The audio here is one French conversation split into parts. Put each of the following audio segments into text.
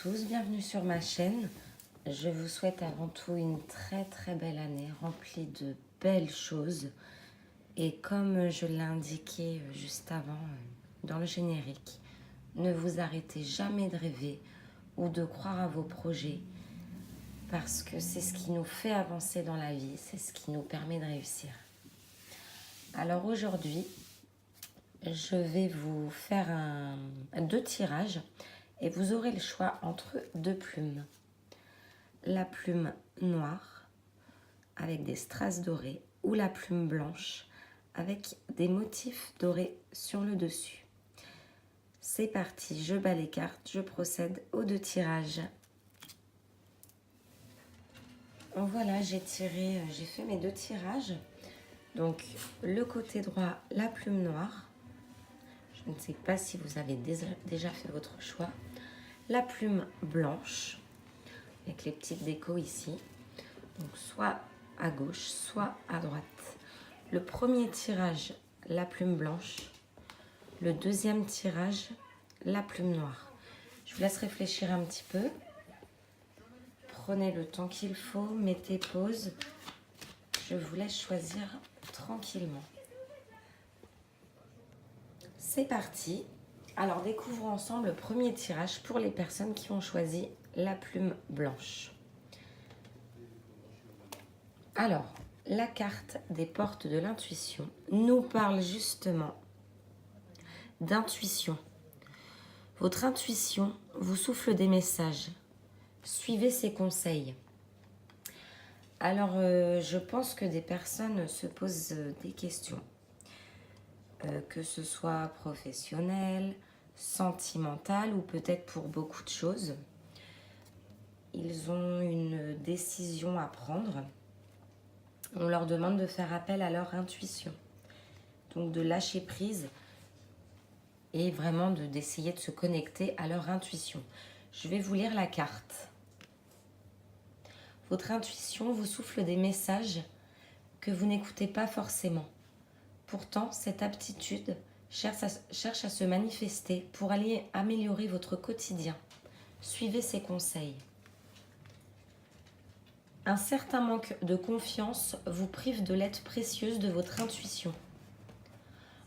tous, bienvenue sur ma chaîne. Je vous souhaite avant tout une très belle année remplie de belles choses. Et comme je l'ai indiqué juste avant dans le générique, ne vous arrêtez jamais de rêver ou de croire à vos projets parce que c'est ce qui nous fait avancer dans la vie, c'est ce qui nous permet de réussir. Alors aujourd'hui, je vais vous faire deux tirages et vous aurez le choix entre deux plumes. La plume noire avec des strass dorés ou la plume blanche avec des motifs dorés sur le dessus. C'est parti, je bats les cartes, je procède aux deux tirages. Voilà, j'ai fait mes deux tirages. Donc le côté droit, la plume noire. Je ne sais pas si vous avez déjà fait votre choix. La plume blanche, avec les petites décos ici. Donc soit à gauche, soit à droite. Le premier tirage, la plume blanche. Le deuxième tirage, la plume noire. Je vous laisse réfléchir un petit peu. Prenez le temps qu'il faut, mettez pause. Je vous laisse choisir tranquillement. C'est parti. Alors découvrons ensemble le premier tirage pour les personnes qui ont choisi la plume blanche. Alors, la carte des portes de l'intuition nous parle justement d'intuition. Votre intuition vous souffle des messages. Suivez ses conseils. Alors, je pense que des personnes se posent des questions. Que ce soit professionnel, sentimental ou peut-être pour beaucoup de choses. Ils ont une décision à prendre. On leur demande de faire appel à leur intuition. Donc de lâcher prise et vraiment d'essayer de se connecter à leur intuition. Je vais vous lire la carte. Votre intuition vous souffle des messages que vous n'écoutez pas forcément. Pourtant, cette aptitude cherche à se manifester pour aller améliorer votre quotidien. Suivez ses conseils. Un certain manque de confiance vous prive de l'aide précieuse de votre intuition.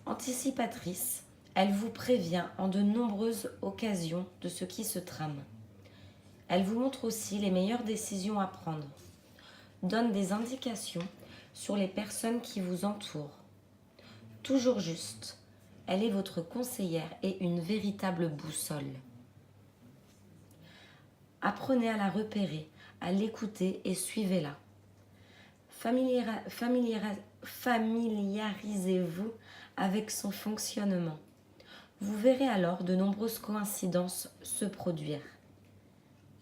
Anticipatrice, elle vous prévient en de nombreuses occasions de ce qui se trame. Elle vous montre aussi les meilleures décisions à prendre. Donne des indications sur les personnes qui vous entourent. Toujours juste, elle est votre conseillère et une véritable boussole. Apprenez à la repérer, à l'écouter et suivez-la. Familiarisez-vous avec son fonctionnement. Vous verrez alors de nombreuses coïncidences se produire.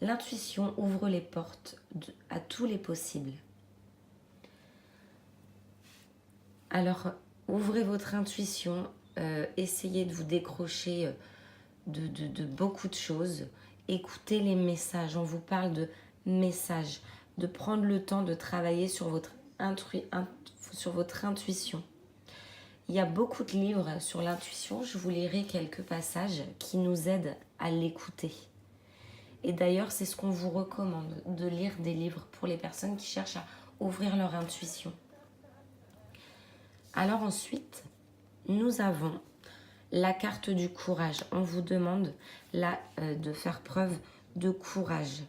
L'intuition ouvre les portes à tous les possibles. Alors, ouvrez votre intuition, essayez de vous décrocher de beaucoup de choses. Écoutez les messages, on vous parle de messages, de prendre le temps de travailler sur votre intuition. Il y a beaucoup de livres sur l'intuition, je vous lirai quelques passages qui nous aident à l'écouter. Et d'ailleurs, c'est ce qu'on vous recommande, de lire des livres pour les personnes qui cherchent à ouvrir leur intuition. Alors ensuite, nous avons la carte du courage. On vous demande là de faire preuve de courage.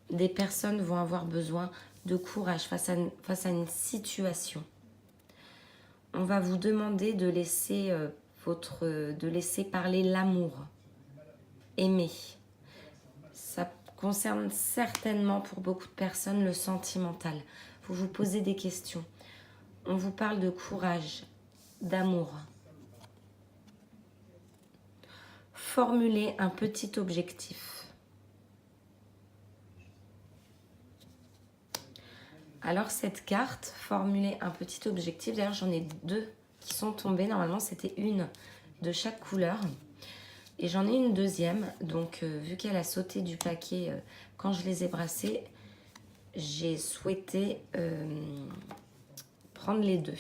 Des personnes vont avoir besoin de courage face à une situation. On va vous demander de laisser parler l'amour. Aimer. Ça concerne certainement pour beaucoup de personnes le sentimental. Vous vous posez des questions. On vous parle de courage, d'amour. Formulez un petit objectif. Alors cette carte, formuler un petit objectif. D'ailleurs, j'en ai deux qui sont tombées. Normalement, c'était une de chaque couleur. Et j'en ai une deuxième, donc vu qu'elle a sauté du paquet quand je les ai brassées, j'ai souhaité prendre les deux.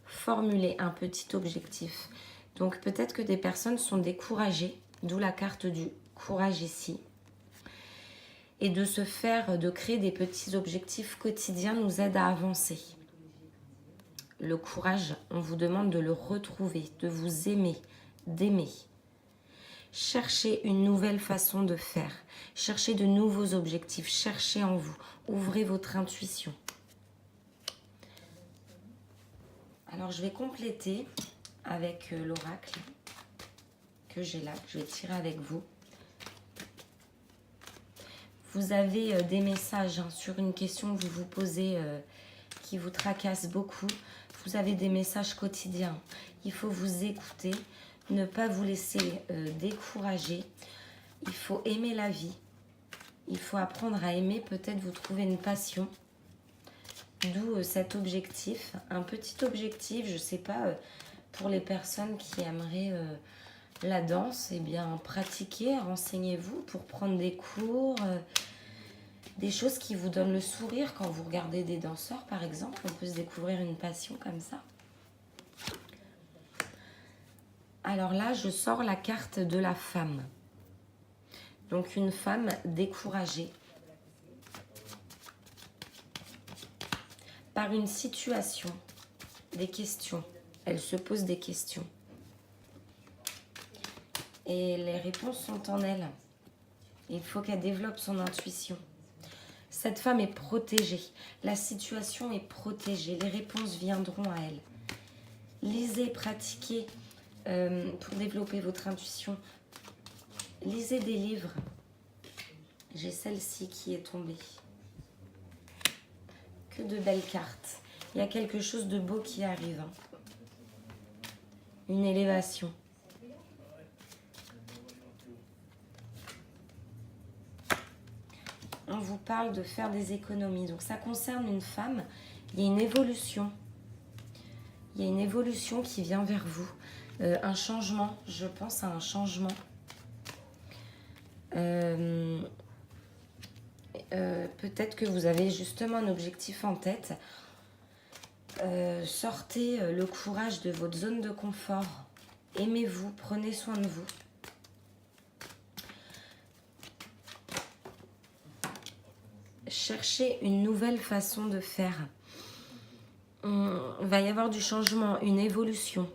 Formuler un petit objectif. Donc peut-être que des personnes sont découragées d'où la carte du courage ici. Et de créer des petits objectifs quotidiens nous aide à avancer. Le courage, on vous demande de le retrouver, de vous aimer, d'aimer. Cherchez une nouvelle façon de faire. Cherchez de nouveaux objectifs. Cherchez en vous. Ouvrez votre intuition. Alors, je vais compléter avec l'oracle que j'ai là, que je vais tirer avec vous. Vous avez des messages sur une question que vous vous posez qui vous tracasse beaucoup. Vous avez des messages quotidiens. Il faut vous écouter, ne pas vous laisser décourager. Il faut aimer la vie. Il faut apprendre à aimer. Peut-être vous trouver une passion. D'où cet objectif. Un petit objectif, je ne sais pas, pour les personnes qui aimeraient la danse, eh bien pratiquez, renseignez-vous pour prendre des cours. Des choses qui vous donnent le sourire quand vous regardez des danseurs, par exemple. On peut se découvrir une passion comme ça. Alors là, je sors la carte de la femme. Donc une femme découragée par une situation, des questions. Elle se pose des questions. Et les réponses sont en elle. Il faut qu'elle développe son intuition. Cette femme est protégée. La situation est protégée. Les réponses viendront à elle. Lisez, pratiquez pour développer votre intuition. Lisez des livres. J'ai celle-ci qui est tombée. Que de belles cartes. Il y a quelque chose de beau qui arrive. Une élévation. On vous parle de faire des économies. Donc ça concerne une femme. Il y a une évolution. Il y a une évolution qui vient vers vous. Un changement. Je pense à un changement. Peut-être que vous avez justement un objectif en tête. Sortez le courage de votre zone de confort. Aimez-vous. Prenez soin de vous. Cherchez une nouvelle façon de faire. Il va y avoir du changement, une évolution.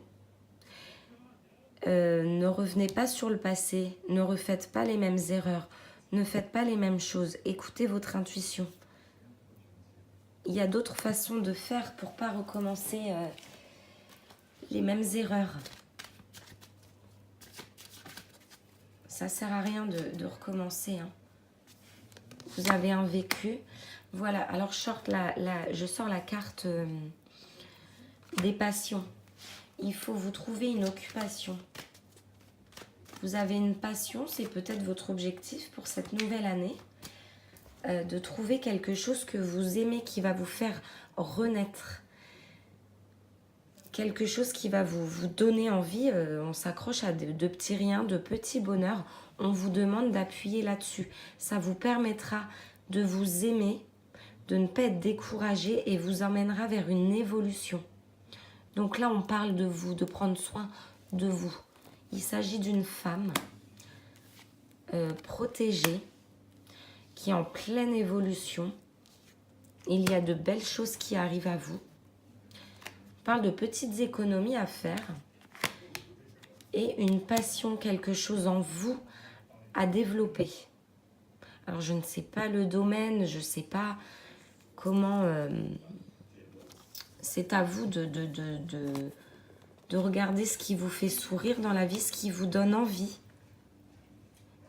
Ne revenez pas sur le passé. Ne refaites pas les mêmes erreurs. Ne faites pas les mêmes choses. Écoutez votre intuition. Il y a d'autres façons de faire pour ne pas recommencer les mêmes erreurs. Ça ne sert à rien de recommencer. Hein. Vous avez un vécu. Voilà, alors je sors la carte des passions. Il faut vous trouver une occupation. Vous avez une passion, c'est peut-être votre objectif pour cette nouvelle année. De trouver quelque chose que vous aimez, qui va vous faire renaître. Quelque chose qui va vous donner envie. On s'accroche à de petits riens, de petits bonheurs. On vous demande d'appuyer là-dessus. Ça vous permettra de vous aimer, de ne pas être découragé et vous emmènera vers une évolution. Donc là, on parle de vous, de prendre soin de vous. Il s'agit d'une femme protégée qui est en pleine évolution. Il y a de belles choses qui arrivent à vous. On parle de petites économies à faire et une passion, quelque chose en vous à développer. Alors, je ne sais pas le domaine, je ne sais pas comment... c'est à vous de regarder ce qui vous fait sourire dans la vie, ce qui vous donne envie.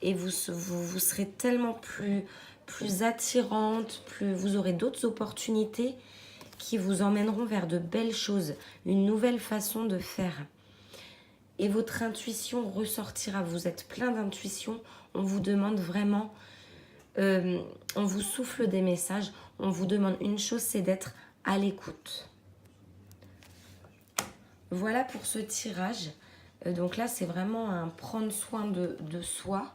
Et vous serez tellement plus attirante, vous aurez d'autres opportunités qui vous emmèneront vers de belles choses, une nouvelle façon de faire. Et votre intuition ressortira. Vous êtes plein d'intuition. On vous demande vraiment, on vous souffle des messages. On vous demande une chose, c'est d'être à l'écoute. Voilà pour ce tirage. Donc là, c'est vraiment un prendre soin de soi,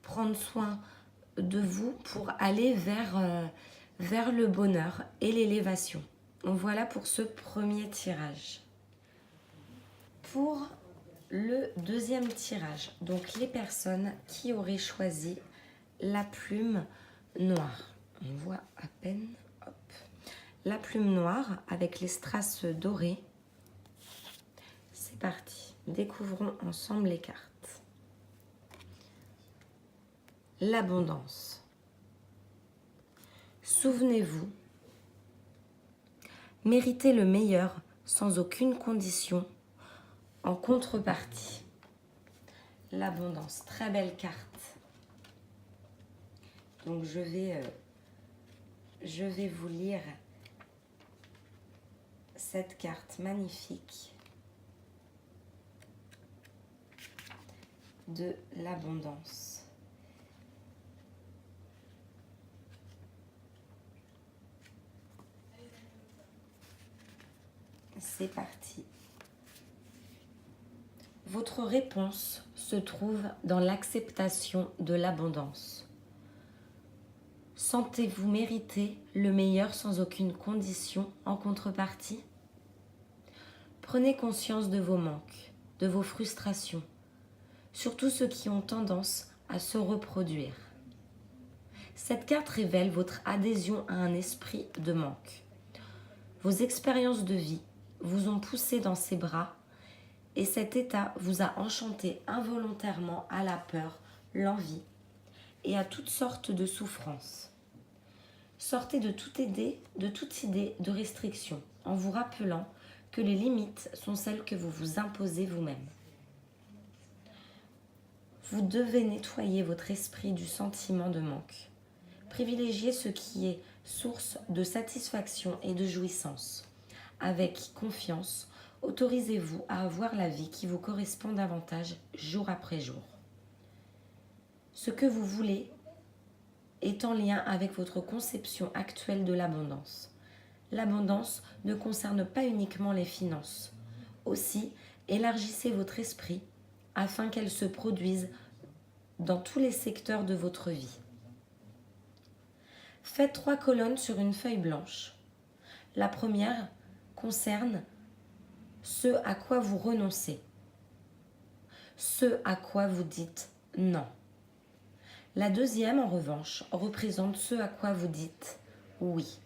prendre soin de vous pour aller vers le bonheur et l'élévation. Donc voilà pour ce premier tirage. Pour le deuxième tirage. Donc les personnes qui auraient choisi la plume noire. On voit à peine. Hop. La plume noire avec les strass dorés. C'est parti. Découvrons ensemble les cartes. L'abondance. Souvenez-vous, méritez le meilleur sans aucune condition en contrepartie. L'abondance, très belle carte. Donc je vais vous lire cette carte magnifique de l'abondance. C'est parti. Votre réponse se trouve dans l'acceptation de l'abondance. Sentez-vous mériter le meilleur sans aucune condition en contrepartie? Prenez conscience de vos manques, de vos frustrations, surtout ceux qui ont tendance à se reproduire. Cette carte révèle votre adhésion à un esprit de manque. Vos expériences de vie vous ont poussé dans ses bras et cet état vous a enchanté involontairement à la peur, l'envie et à toutes sortes de souffrances. Sortez de toute idée de restriction en vous rappelant que les limites sont celles que vous vous imposez vous-même. Vous devez nettoyer votre esprit du sentiment de manque. Privilégiez ce qui est source de satisfaction et de jouissance. Avec confiance, autorisez-vous à avoir la vie qui vous correspond davantage jour après jour. Ce que vous voulez est en lien avec votre conception actuelle de l'abondance. L'abondance ne concerne pas uniquement les finances. Aussi, élargissez votre esprit afin qu'elle se produise dans tous les secteurs de votre vie. Faites 3 colonnes sur une feuille blanche. La première concerne ce à quoi vous renoncez, ce à quoi vous dites non. La deuxième, en revanche, représente ce à quoi vous dites oui.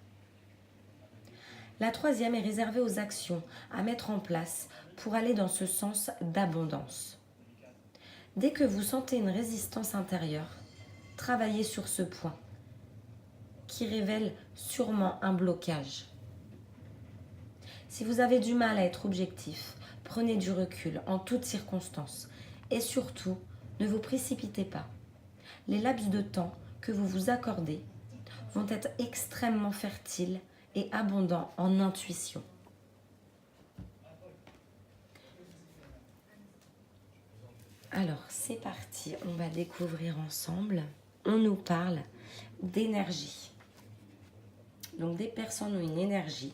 La troisième est réservée aux actions à mettre en place pour aller dans ce sens d'abondance. Dès que vous sentez une résistance intérieure, travaillez sur ce point qui révèle sûrement un blocage. Si vous avez du mal à être objectif, prenez du recul en toutes circonstances et surtout, ne vous précipitez pas. Les laps de temps que vous vous accordez vont être extrêmement fertiles et abondants en intuition. Alors, c'est parti, on va découvrir ensemble. On nous parle d'énergie. Donc, des personnes ont une énergie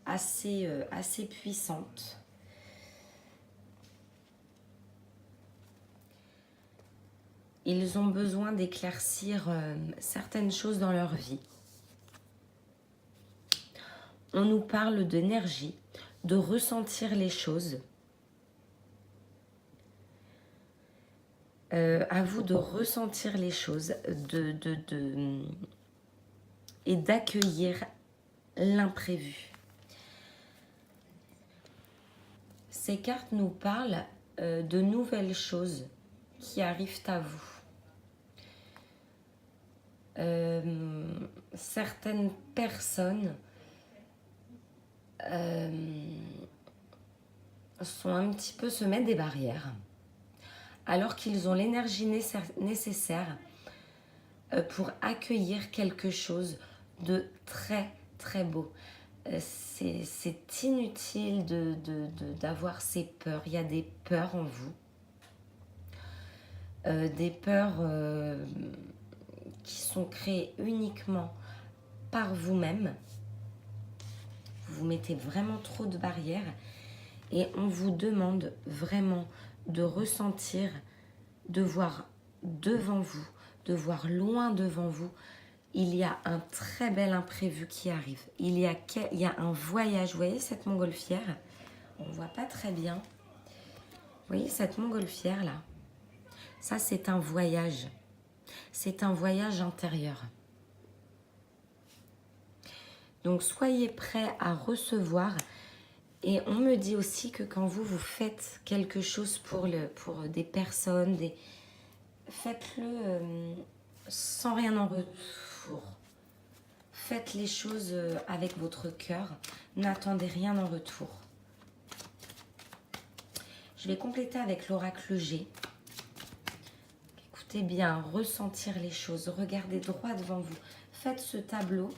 assez puissante. Ils ont besoin d'éclaircir certaines choses dans leur vie. On nous parle d'énergie, de ressentir les choses. À vous de ressentir les choses et d'accueillir l'imprévu. Ces cartes nous parlent de nouvelles choses qui arrivent à vous. Certaines personnes sont un petit peu se mettent des barrières alors qu'ils ont l'énergie nécessaire pour accueillir quelque chose de très très beau. C'est inutile d'avoir ces peurs. Il y a des peurs en vous. Des peurs qui sont créées uniquement par vous-même. Vous mettez vraiment trop de barrières et on vous demande vraiment de ressentir, de voir devant vous, de voir loin devant vous. Il y a un très bel imprévu qui arrive. Il y a un voyage. Vous voyez cette montgolfière? On ne voit pas très bien. voyez cette montgolfière là? Ça, c'est un voyage. C'est un voyage intérieur. Donc, soyez prêts à recevoir. Et on me dit aussi que quand vous faites quelque chose pour des personnes, faites-le sans rien en retour. Faites les choses avec votre cœur. N'attendez rien en retour. Je vais compléter avec l'oracle G. Écoutez bien, ressentir les choses. Regardez droit devant vous. Faites ce tableau.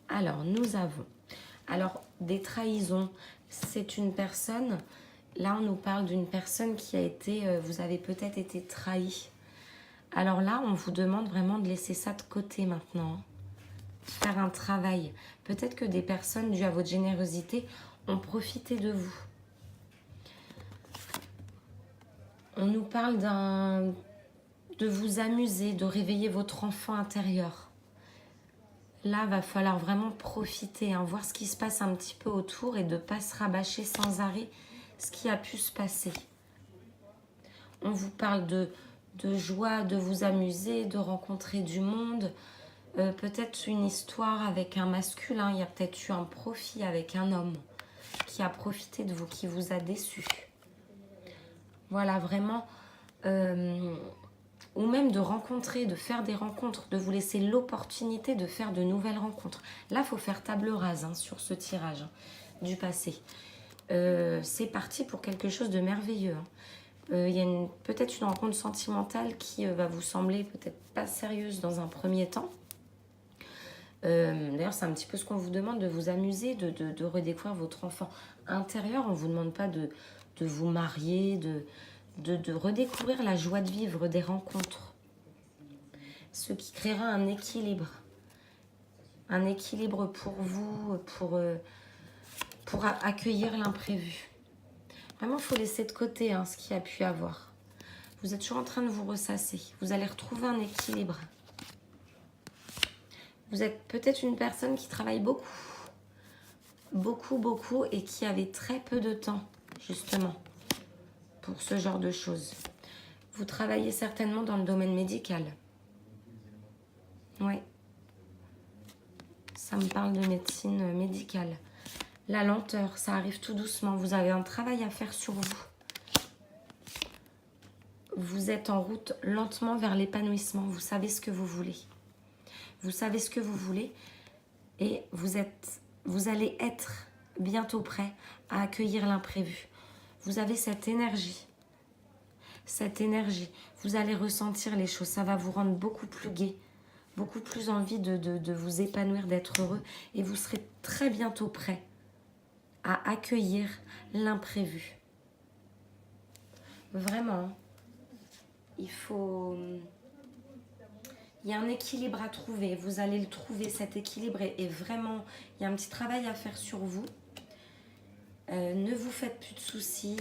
Alors, nous avons des trahisons. C'est une personne, là on nous parle d'une personne qui a été, vous avez peut-être été trahi. Alors là, on vous demande vraiment de laisser ça de côté maintenant. Faire un travail. Peut-être que des personnes, dues à votre générosité, ont profité de vous. On nous parle de vous amuser, de réveiller votre enfant intérieur. Là, va falloir vraiment profiter, voir ce qui se passe un petit peu autour et de ne pas se rabâcher sans arrêt ce qui a pu se passer. On vous parle de joie, de vous amuser, de rencontrer du monde. Peut-être une histoire avec un masculin. Il y a peut-être eu un profit avec un homme qui a profité de vous, qui vous a déçu. Voilà, vraiment. Ou même de rencontrer, de faire des rencontres, de vous laisser l'opportunité de faire de nouvelles rencontres. Là, il faut faire table rase sur ce tirage du passé. C'est parti pour quelque chose de merveilleux. Il y a peut-être une rencontre sentimentale qui va vous sembler peut-être pas sérieuse dans un premier temps. D'ailleurs, c'est un petit peu ce qu'on vous demande, de vous amuser, de redécouvrir votre enfant intérieur. On ne vous demande pas de vous marier, de redécouvrir la joie de vivre, des rencontres. Ce qui créera un équilibre. Un équilibre pour vous, pour accueillir l'imprévu. Vraiment, il faut laisser de côté ce qu'il y a pu avoir. Vous êtes toujours en train de vous ressasser. Vous allez retrouver un équilibre. Vous êtes peut-être une personne qui travaille beaucoup. Beaucoup, et qui avait très peu de temps, justement, pour ce genre de choses. Vous travaillez certainement dans le domaine médical. Oui. Ça me parle de médecine médicale. La lenteur, ça arrive tout doucement. Vous avez un travail à faire sur vous. Vous êtes en route lentement vers l'épanouissement. Vous savez ce que vous voulez. Vous savez ce que vous voulez et vous allez être bientôt prêt à accueillir l'imprévu. Vous avez cette énergie. Cette énergie, vous allez ressentir les choses. Ça va vous rendre beaucoup plus gai, beaucoup plus envie de vous épanouir, d'être heureux. Et vous serez très bientôt prêt à accueillir l'imprévu. Vraiment, il y a un équilibre à trouver. Vous allez le trouver, cet équilibre. Et vraiment, il y a un petit travail à faire sur vous. Ne vous faites plus de soucis.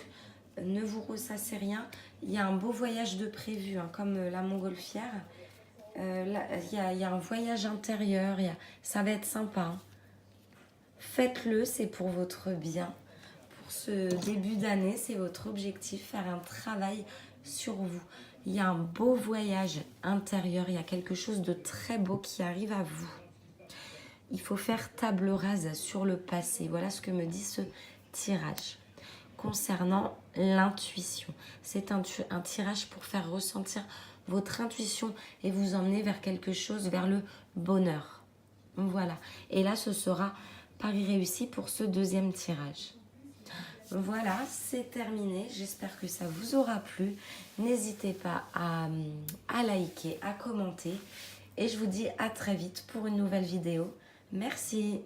Ne vous ressassez rien. Il y a un beau voyage de prévu, comme la montgolfière. Il y a un voyage intérieur. Ça va être sympa. Faites-le, c'est pour votre bien. Pour ce début d'année, c'est votre objectif, faire un travail sur vous. Il y a un beau voyage intérieur, il y a quelque chose de très beau qui arrive à vous. Il faut faire table rase sur le passé. Voilà ce que me dit ce tirage. Concernant l'intuition, c'est un tirage pour faire ressentir votre intuition et vous emmener vers quelque chose, vers le bonheur. Voilà. Et là, ce sera pari réussi pour ce deuxième tirage. Voilà, c'est terminé. J'espère que ça vous aura plu. N'hésitez pas à liker, à commenter. Et je vous dis à très vite pour une nouvelle vidéo. Merci.